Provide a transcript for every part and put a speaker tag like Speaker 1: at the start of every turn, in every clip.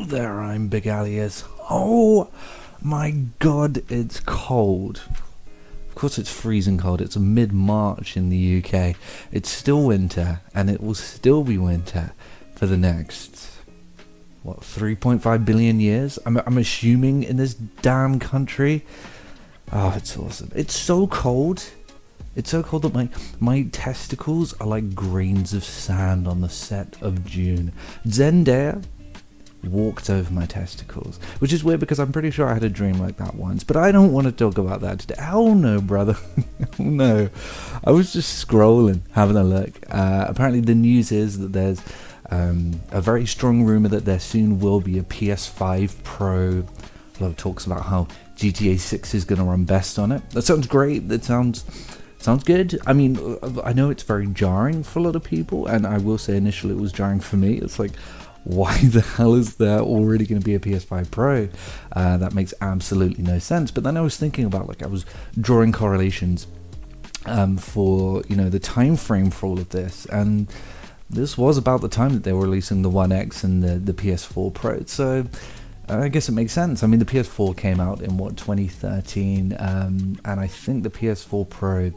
Speaker 1: there, I'm Big Alias. Oh my god, it's cold. Of course it's freezing cold, it's mid-March in the UK. It's still winter, and it will still be winter for the next, 3.5 billion years? I'm assuming in this damn country. Oh, it's awesome. It's so cold. It's so cold that my testicles are like grains of sand on the set of June. Zendaya walked over my testicles, which is weird because I'm pretty sure I had a dream like that once, but I don't want to talk about that today. Hell no, brother. Hell no. I was just scrolling, having a look. Apparently the news is that there's a very strong rumor that there soon will be a PS5 Pro. A lot of talks about how GTA 6 is going to run best on it. That sounds great. That sounds good. I mean, I know it's very jarring for a lot of people, and I will say initially it was jarring for me. It's like, why the hell is there already going to be a PS5 Pro? That makes absolutely no sense. But then I was thinking about, I was drawing correlations for, the time frame for all of this, and this was about the time that they were releasing the One X and the PS4 Pro. So I guess it makes sense. I mean, the PS4 came out in 2013, and I think the PS4 Pro,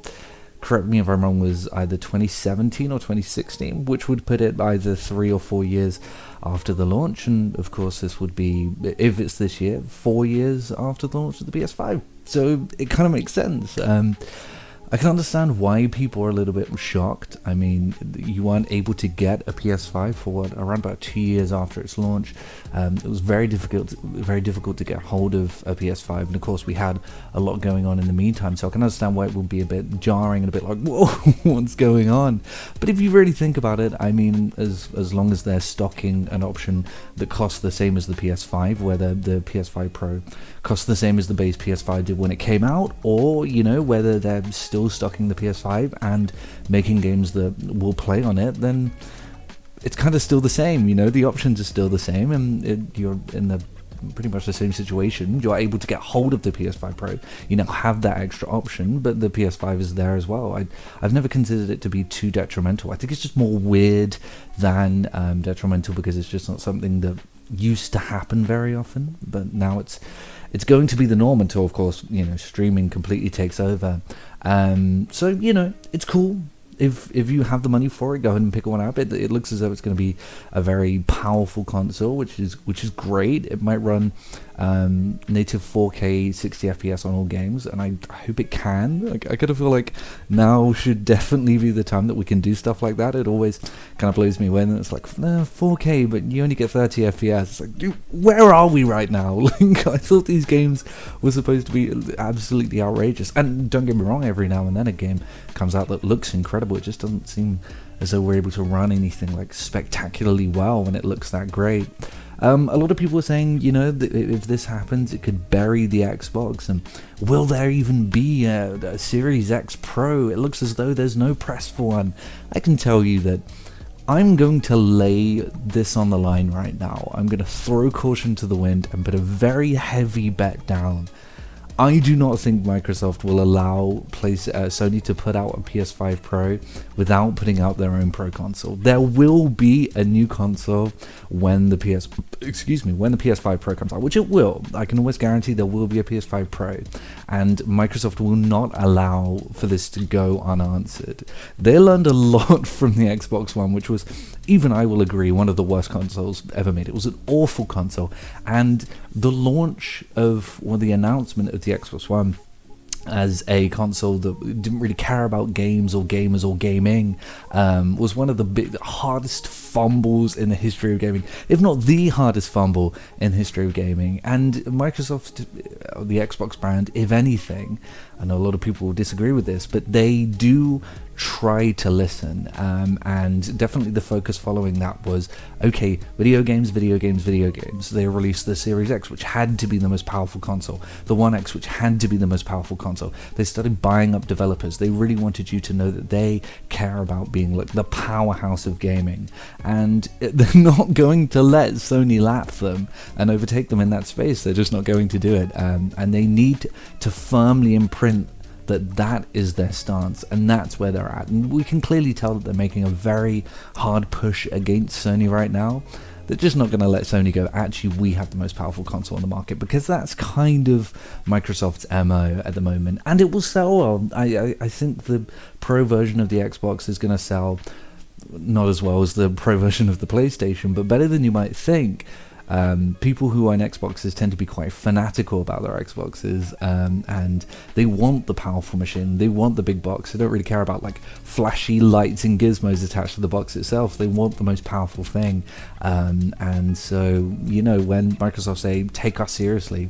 Speaker 1: correct me if I'm wrong, was either 2017 or 2016, which would put it either 3 or 4 years after the launch. And of course, this would be, if it's this year, 4 years after the launch of the PS5. So it kind of makes sense. I can understand why people are a little bit shocked. I mean, you weren't able to get a PS5 for around about 2 years after its launch. It was very difficult to get hold of a PS5, and of course we had a lot going on in the meantime. So I can understand why it would be a bit jarring and a bit like, whoa, what's going on? But if you really think about it, I mean, as long as they're stocking an option that costs the same as the PS5, whether the PS5 Pro costs the same as the base PS5 did when it came out, or whether they're still stocking the PS5 and making games that will play on it, then it's kind of still the same. The options are still the same, and you're in the pretty much the same situation. You're able to get hold of the PS5 Pro, have that extra option, but the PS5 is there as well. I've never considered it to be too detrimental. I think it's just more weird than detrimental, because it's just not something that used to happen very often, but now it's going to be the norm until, of course, streaming completely takes over. So it's cool. If you have the money for it, go ahead and pick one up. It looks as though it's going to be a very powerful console, which is great. It might run native 4K 60 FPS on all games, and I hope it can. I kind of feel like now should definitely be the time that we can do stuff like that. It always kind of blows me away, and it's like, 4K, but you only get 30 FPS. It's like, dude, where are we right now? I thought these games were supposed to be absolutely outrageous. And don't get me wrong, every now and then a game comes out that looks incredible. It just doesn't seem as though we're able to run anything like spectacularly well when it looks that great. A lot of people are saying, that if this happens, it could bury the Xbox, and will there even be a Series X Pro? It looks as though there's no press for one. I can tell you that I'm going to lay this on the line right now. I'm going to throw caution to the wind and put a very heavy bet down. I do not think Microsoft will allow Sony to put out a PS5 Pro without putting out their own Pro console. There will be a new console when the PS5 Pro comes out, which it will. I can almost guarantee there will be a PS5 Pro, and Microsoft will not allow for this to go unanswered. They learned a lot from the Xbox One, which was, even I will agree, one of the worst consoles ever made. It was an awful console, and the launch of, the announcement of the Xbox One as a console that didn't really care about games or gamers or gaming was one of the hardest fumbles in the history of gaming, if not the hardest fumble in the history of gaming. And Microsoft, the Xbox brand, if anything, I know a lot of people will disagree with this, but they do try to listen, and definitely the focus following that was, okay, video games. They released the Series X, which had to be the most powerful console, the One X, which had to be the most powerful console. They started buying up developers. They really wanted you to know that they care about being like the powerhouse of gaming, and they're not going to let Sony lap them and overtake them in that space. They're just not going to do it, and they need to firmly imprint that is their stance, and that's where they're at. And we can clearly tell that they're making a very hard push against Sony right now. They're just not going to let Sony go, actually, we have the most powerful console on the market, because that's kind of Microsoft's MO at the moment. And it will sell well. I think the Pro version of the Xbox is going to sell not as well as the Pro version of the PlayStation, but better than you might think. People who own Xboxes tend to be quite fanatical about their Xboxes, and they want the powerful machine, they want the big box. They don't really care about like flashy lights and gizmos attached to the box itself. They want the most powerful thing, and so, you know, when Microsoft say take us seriously,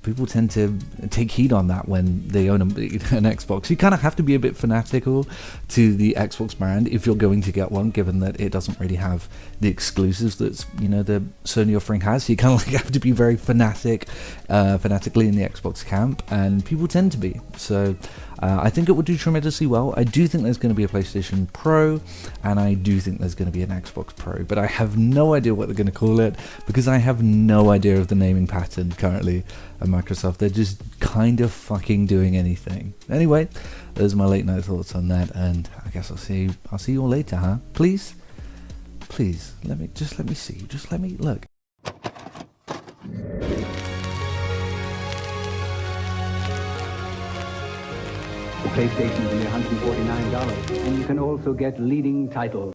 Speaker 1: people tend to take heed on that when they own an Xbox. You kind of have to be a bit fanatical to the Xbox brand if you're going to get one, given that it doesn't really have the exclusives that, you know, the Sony offering has. So you kind of like have to be very fanatically in the Xbox camp, and people tend to be. So I think it would do tremendously well. I do think there's going to be a PlayStation Pro, and I do think there's going to be an Xbox Pro, but I have no idea what they're going to call it, because I have no idea of the naming pattern currently at Microsoft. They're just kind of fucking doing anything. Anyway, those are my late night thoughts on that, and I guess I'll see you all later, huh? Please, let me see. Just let me look.
Speaker 2: The PlayStation is only $149, and you can also get leading titles.